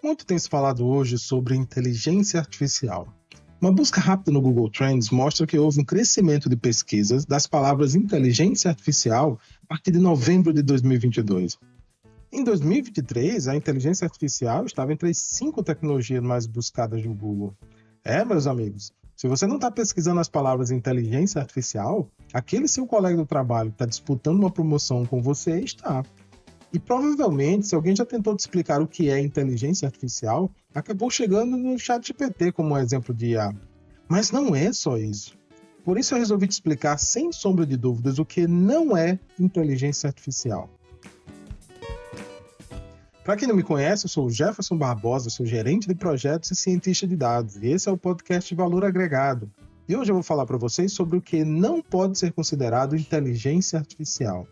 Muito tem se falado hoje sobre inteligência artificial. Uma busca rápida no Google Trends mostra que houve um crescimento de pesquisas das palavras inteligência artificial a partir de novembro de 2022. Em 2023, a inteligência artificial estava entre as 5 tecnologias mais buscadas do Google. Meus amigos, se você não está pesquisando as palavras inteligência artificial, aquele seu colega do trabalho que está disputando uma promoção com você está. E provavelmente, se alguém já tentou te explicar o que é inteligência artificial, acabou chegando no ChatGPT como um exemplo de IA. Mas não é só isso. Por isso eu resolvi te explicar sem sombra de dúvidas o que não é inteligência artificial. Para quem não me conhece, eu sou o Jefferson Barbosa, sou gerente de projetos e cientista de dados, e esse é o podcast Valor Agregado. E hoje eu vou falar para vocês sobre o que não pode ser considerado inteligência artificial.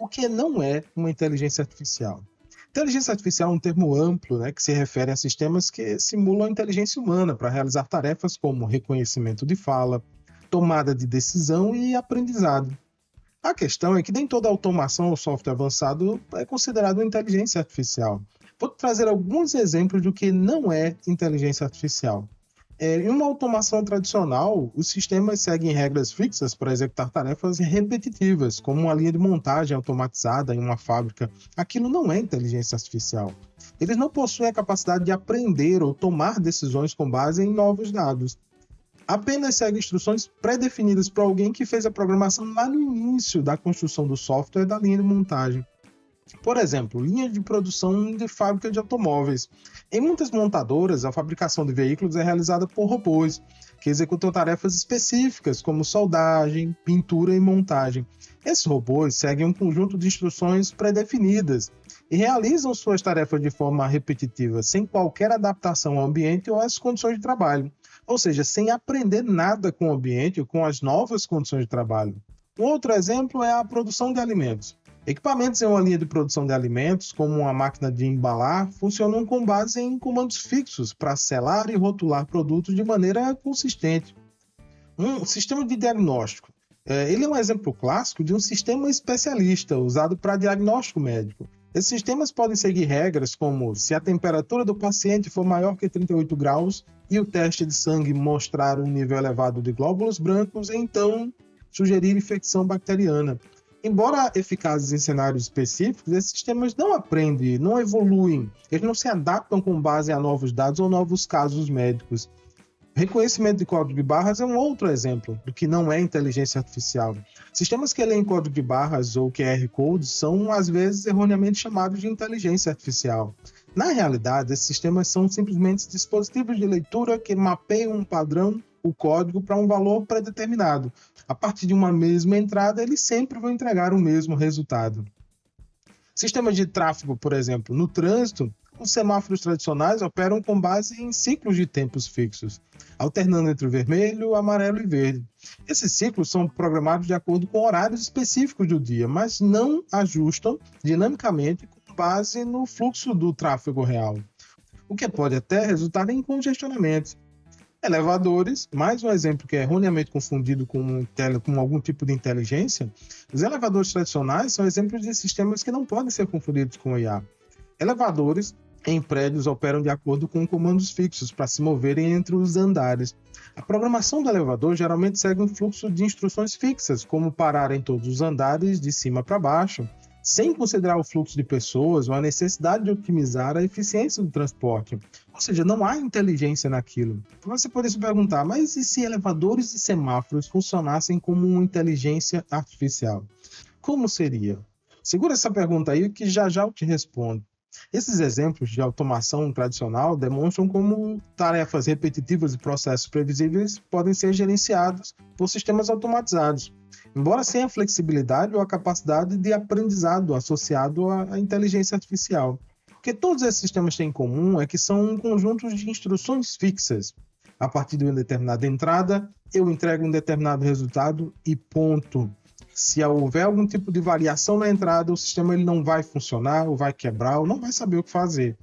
O que não é uma inteligência artificial? Inteligência artificial é um termo amplo, que se refere a sistemas que simulam a inteligência humana para realizar tarefas como reconhecimento de fala, tomada de decisão e aprendizado. A questão é que nem toda automação ou software avançado é considerado uma inteligência artificial. Vou trazer alguns exemplos do que não é inteligência artificial. Em uma automação tradicional, os sistemas seguem regras fixas para executar tarefas repetitivas, como uma linha de montagem automatizada em uma fábrica. Aquilo não é inteligência artificial. Eles não possuem a capacidade de aprender ou tomar decisões com base em novos dados. Apenas seguem instruções pré-definidas por alguém que fez a programação lá no início da construção do software da linha de montagem. Por exemplo, linha de produção de fábrica de automóveis. Em muitas montadoras, a fabricação de veículos é realizada por robôs, que executam tarefas específicas, como soldagem, pintura e montagem. Esses robôs seguem um conjunto de instruções pré-definidas e realizam suas tarefas de forma repetitiva, sem qualquer adaptação ao ambiente ou às condições de trabalho. Ou seja, sem aprender nada com o ambiente ou com as novas condições de trabalho. Um outro exemplo é a produção de alimentos. Equipamentos em uma linha de produção de alimentos, como uma máquina de embalar, funcionam com base em comandos fixos para selar e rotular produtos de maneira consistente. Um sistema de diagnóstico. Ele é um exemplo clássico de um sistema especialista usado para diagnóstico médico. Esses sistemas podem seguir regras como se a temperatura do paciente for maior que 38 graus e o teste de sangue mostrar um nível elevado de glóbulos brancos, então sugerir infecção bacteriana. Embora eficazes em cenários específicos, esses sistemas não aprendem, não evoluem, eles não se adaptam com base a novos dados ou novos casos médicos. Reconhecimento de código de barras é um outro exemplo do que não é inteligência artificial. Sistemas que leem código de barras ou QR codes são, às vezes, erroneamente chamados de inteligência artificial. Na realidade, esses sistemas são simplesmente dispositivos de leitura que mapeiam um padrão, o código, para um valor pré-determinado. A partir de uma mesma entrada, eles sempre vão entregar o mesmo resultado. Sistemas de tráfego, por exemplo, no trânsito, os semáforos tradicionais operam com base em ciclos de tempos fixos, alternando entre o vermelho, amarelo e verde. Esses ciclos são programados de acordo com horários específicos do dia, mas não ajustam dinamicamente com base no fluxo do tráfego real, o que pode até resultar em congestionamentos. Elevadores, mais um exemplo que é erroneamente confundido com algum tipo de inteligência. Os elevadores tradicionais são exemplos de sistemas que não podem ser confundidos com IA. Elevadores em prédios operam de acordo com comandos fixos para se moverem entre os andares. A programação do elevador geralmente segue um fluxo de instruções fixas, como parar em todos os andares de cima para baixo, sem considerar o fluxo de pessoas ou a necessidade de otimizar a eficiência do transporte. Ou seja, não há inteligência naquilo. Você pode se perguntar, mas e se elevadores e semáforos funcionassem como uma inteligência artificial? Como seria? Segura essa pergunta aí que já eu te respondo. Esses exemplos de automação tradicional demonstram como tarefas repetitivas e processos previsíveis podem ser gerenciados por sistemas automatizados, embora sem a flexibilidade ou a capacidade de aprendizado associado à inteligência artificial. O que todos esses sistemas têm em comum é que são um conjunto de instruções fixas. A partir de uma determinada entrada, eu entrego um determinado resultado e ponto. Se houver algum tipo de variação na entrada, o sistema ele não vai funcionar, ou vai quebrar, ou não vai saber o que fazer.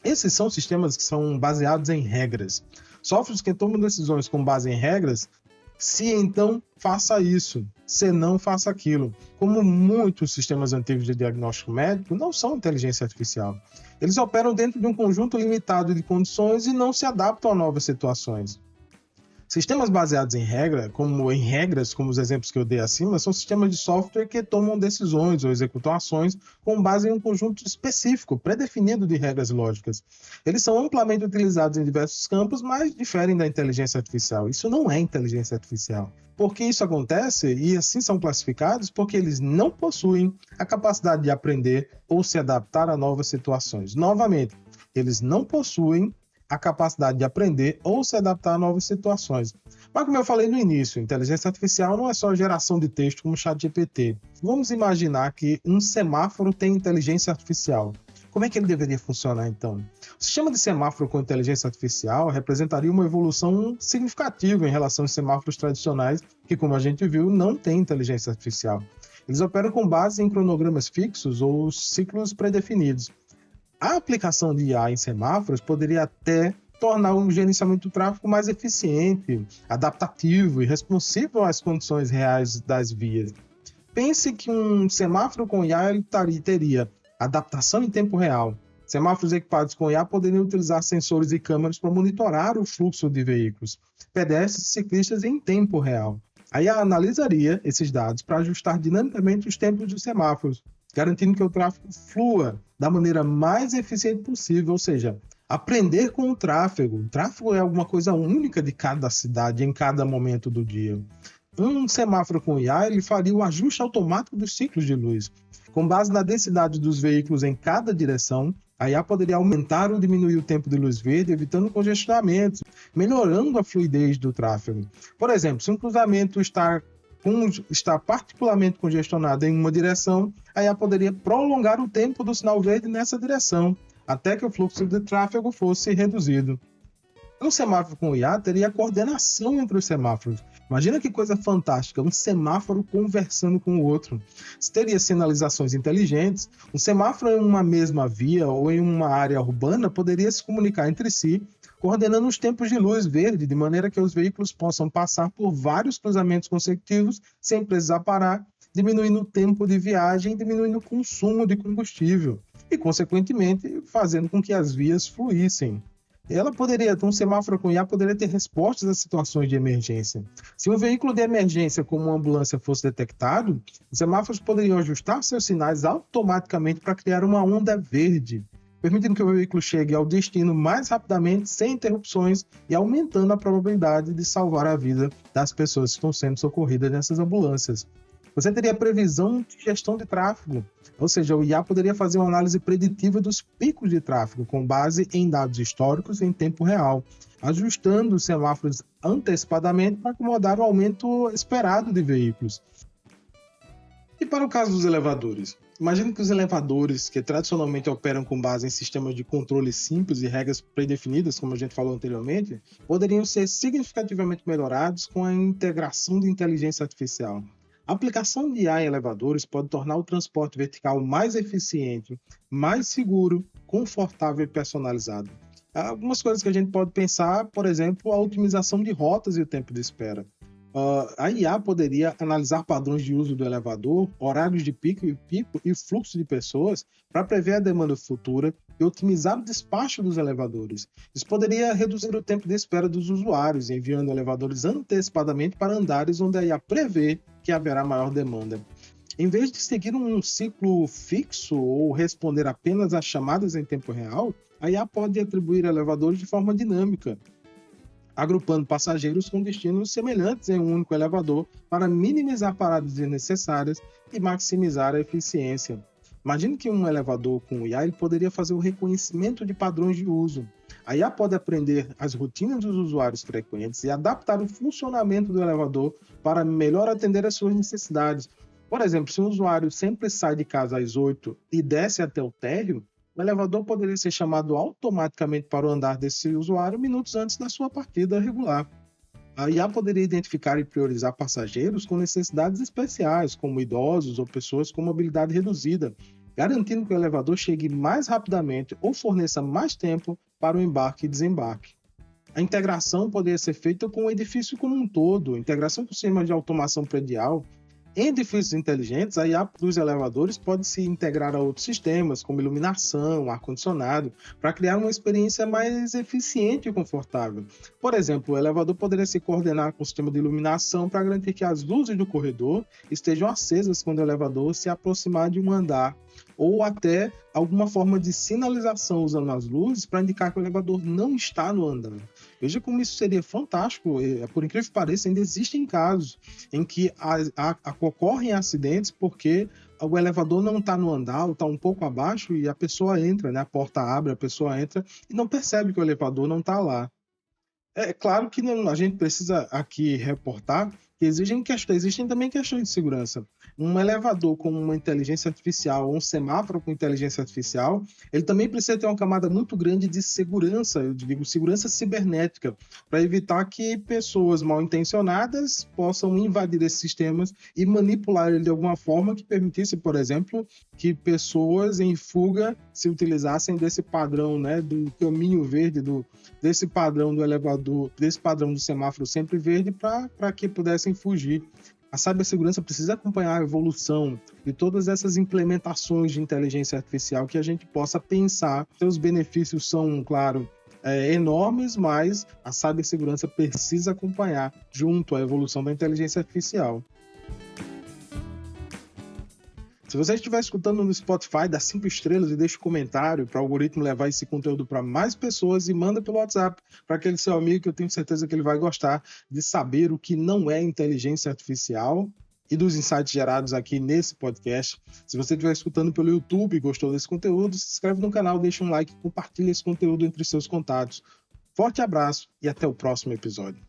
Esses são sistemas que são baseados em regras. Softwares que tomam decisões com base em regras Se então, faça isso. Se não, faça aquilo. Como muitos sistemas antigos de diagnóstico médico não são inteligência artificial. Eles operam dentro de um conjunto limitado de condições e não se adaptam a novas situações. Sistemas baseados em regras, como os exemplos que eu dei acima, são sistemas de software que tomam decisões ou executam ações com base em um conjunto específico, pré-definido de regras lógicas. Eles são amplamente utilizados em diversos campos, mas diferem da inteligência artificial. Isso não é inteligência artificial. Por que isso acontece e assim são classificados? Porque eles não possuem a capacidade de aprender ou se adaptar a novas situações. Novamente, eles não possuem a capacidade de aprender ou se adaptar a novas situações. Mas como eu falei no início, inteligência artificial não é só geração de texto como o ChatGPT. Vamos imaginar que um semáforo tem inteligência artificial. Como é que ele deveria funcionar então? O sistema de semáforo com inteligência artificial representaria uma evolução significativa em relação aos semáforos tradicionais, que, como a gente viu, não têm inteligência artificial. Eles operam com base em cronogramas fixos ou ciclos pré-definidos. A aplicação de IA em semáforos poderia até tornar o gerenciamento do tráfego mais eficiente, adaptativo e responsivo às condições reais das vias. Pense que um semáforo com IA teria adaptação em tempo real. Semáforos equipados com IA poderiam utilizar sensores e câmeras para monitorar o fluxo de veículos, pedestres e ciclistas em tempo real. A IA analisaria esses dados para ajustar dinamicamente os tempos dos semáforos, garantindo que o tráfego flua da maneira mais eficiente possível, ou seja, aprender com o tráfego. O tráfego é alguma coisa única de cada cidade, em cada momento do dia. Um semáforo com IA ele faria o ajuste automático dos ciclos de luz. Com base na densidade dos veículos em cada direção, a IA poderia aumentar ou diminuir o tempo de luz verde, evitando congestionamentos, melhorando a fluidez do tráfego. Por exemplo, se um cruzamento está particularmente congestionado em uma direção, a IA poderia prolongar o tempo do sinal verde nessa direção, até que o fluxo de tráfego fosse reduzido. Um semáforo com IA teria coordenação entre os semáforos. Imagina que coisa fantástica, um semáforo conversando com o outro. Você teria sinalizações inteligentes, um semáforo em uma mesma via ou em uma área urbana poderia se comunicar entre si, coordenando os tempos de luz verde, de maneira que os veículos possam passar por vários cruzamentos consecutivos sem precisar parar, diminuindo o tempo de viagem, diminuindo o consumo de combustível e, consequentemente, fazendo com que as vias fluíssem. Um semáforo com IA poderia ter respostas a situações de emergência. Se um veículo de emergência, como uma ambulância, fosse detectado, os semáforos poderiam ajustar seus sinais automaticamente para criar uma onda verde, permitindo que o veículo chegue ao destino mais rapidamente, sem interrupções, e aumentando a probabilidade de salvar a vida das pessoas que estão sendo socorridas nessas ambulâncias. Você teria previsão de gestão de tráfego, ou seja, o IA poderia fazer uma análise preditiva dos picos de tráfego com base em dados históricos em tempo real, ajustando os semáforos antecipadamente para acomodar o aumento esperado de veículos. E para o caso dos elevadores? Imagine que os elevadores, que tradicionalmente operam com base em sistemas de controle simples e regras predefinidas, como a gente falou anteriormente, poderiam ser significativamente melhorados com a integração de inteligência artificial. A aplicação de IA em elevadores pode tornar o transporte vertical mais eficiente, mais seguro, confortável e personalizado. Algumas coisas que a gente pode pensar, por exemplo, a otimização de rotas e o tempo de espera. A IA poderia analisar padrões de uso do elevador, horários de pico e fluxo de pessoas para prever a demanda futura e otimizar o despacho dos elevadores. Isso poderia reduzir o tempo de espera dos usuários, enviando elevadores antecipadamente para andares onde a IA prevê que haverá maior demanda. Em vez de seguir um ciclo fixo ou responder apenas às chamadas em tempo real, a IA pode atribuir elevadores de forma dinâmica, agrupando passageiros com destinos semelhantes em um único elevador para minimizar paradas desnecessárias e maximizar a eficiência. Imagine que um elevador com IA ele poderia fazer o reconhecimento de padrões de uso. A IA pode aprender as rotinas dos usuários frequentes e adaptar o funcionamento do elevador para melhor atender às suas necessidades. Por exemplo, se um usuário sempre sai de casa às 8 e desce até o térreo, o elevador poderia ser chamado automaticamente para o andar desse usuário minutos antes da sua partida regular. A IA poderia identificar e priorizar passageiros com necessidades especiais, como idosos ou pessoas com mobilidade reduzida, garantindo que o elevador chegue mais rapidamente ou forneça mais tempo para o embarque e desembarque. A integração poderia ser feita com o edifício como um todo, integração com sistemas de automação predial. Em edifícios inteligentes, a IA dos elevadores pode se integrar a outros sistemas, como iluminação, ar-condicionado, para criar uma experiência mais eficiente e confortável. Por exemplo, o elevador poderia se coordenar com o sistema de iluminação para garantir que as luzes do corredor estejam acesas quando o elevador se aproximar de um andar, ou até alguma forma de sinalização usando as luzes para indicar que o elevador não está no andar. Veja como isso seria fantástico. Por incrível que pareça, ainda existem casos em que ocorrem acidentes porque o elevador não está no andar, ou está um pouco abaixo e a pessoa entra, né? A porta abre, a pessoa entra e não percebe que o elevador não está lá. É claro que a gente precisa aqui reportar que existem também questões de segurança. Um elevador com uma inteligência artificial ou um semáforo com inteligência artificial, ele também precisa ter uma camada muito grande de segurança, eu digo segurança cibernética, para evitar que pessoas mal intencionadas possam invadir esses sistemas e manipular ele de alguma forma que permitisse, por exemplo, que pessoas em fuga se utilizassem desse padrão, né, do caminho verde, desse padrão do elevador, desse padrão do semáforo sempre verde, para que pudessem fugir. A cibersegurança precisa acompanhar a evolução de todas essas implementações de inteligência artificial que a gente possa pensar. Seus benefícios são, claro, enormes, mas a cibersegurança precisa acompanhar junto à evolução da inteligência artificial. Se você estiver escutando no Spotify, dá 5 estrelas e deixa um comentário para o algoritmo levar esse conteúdo para mais pessoas e manda pelo WhatsApp para aquele seu amigo que eu tenho certeza que ele vai gostar de saber o que não é inteligência artificial e dos insights gerados aqui nesse podcast. Se você estiver escutando pelo YouTube e gostou desse conteúdo, se inscreve no canal, deixa um like e compartilha esse conteúdo entre seus contatos. Forte abraço e até o próximo episódio.